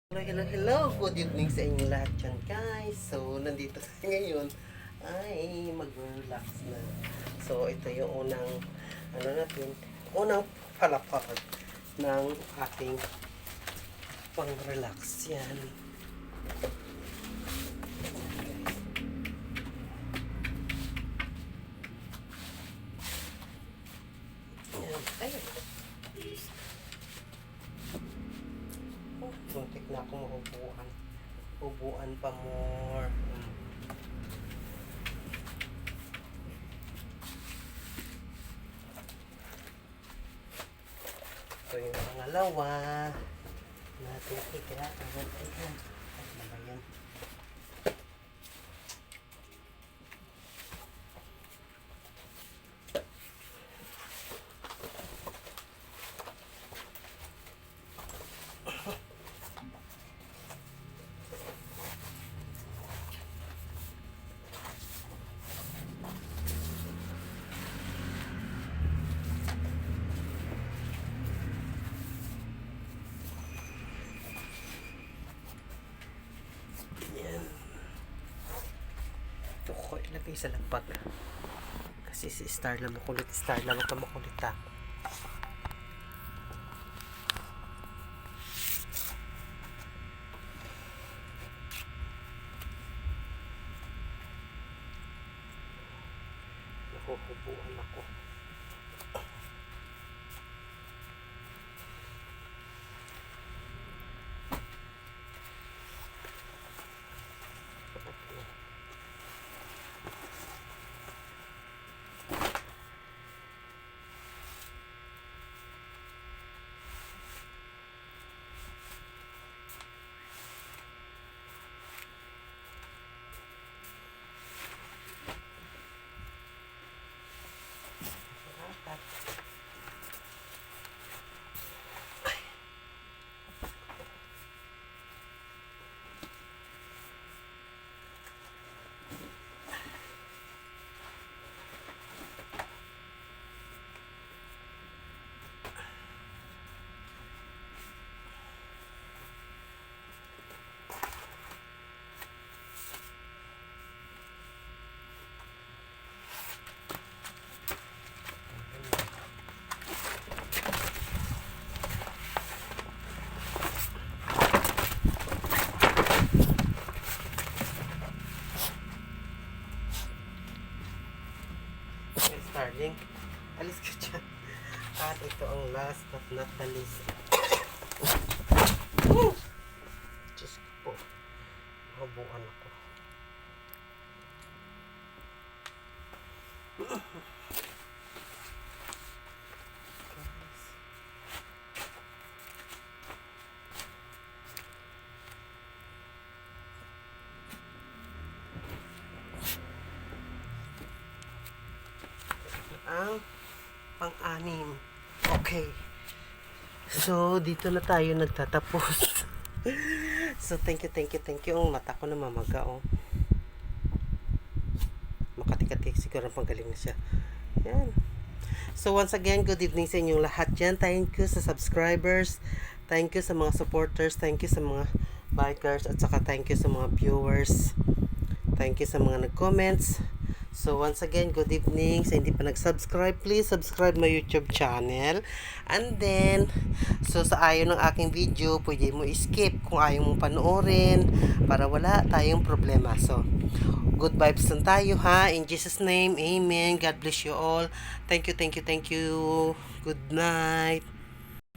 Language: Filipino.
Hello, hello, hello! Good evening sa inyong lahat dyan, guys. So, nandito tayo ngayon ay mag-relax na. So, ito yung unang palapag ng ating pang-relax yan. Yan. Ayun. Muntik na akong mahubuan. Hubuan pa more. Ito yung pangalawa natin higa. Ano ba yan? Ito ko ilagay sa lapag. Kasi si Star lang makulit. Star lang ito makulit ako. Nakuhubuan ako. Starling, alis ka dyan. At ito ang last but not the least. Diyos ko po. Mahubuan ako. Ang pang-anim. Okay. So, dito na tayo nagtatapos. So, thank you. Ang mata ko na mamaga, oh. Makati-kati, siguro panggaling na siya. Yan. So, once again, good evening sa inyong lahat dyan. Thank you sa subscribers. Thank you sa mga supporters. Thank you sa mga bikers. At saka thank you sa mga viewers. Thank you sa mga nag-comments. So once again, good evening. Sa hindi pa nag-subscribe, please subscribe my YouTube channel. And then, so sa ayaw ng aking video, pwede mo skip kung ayaw mong panoorin para wala tayong problema. So, good vibes lang tayo, ha. In Jesus' name, amen. God bless you all. Thank you. Good night.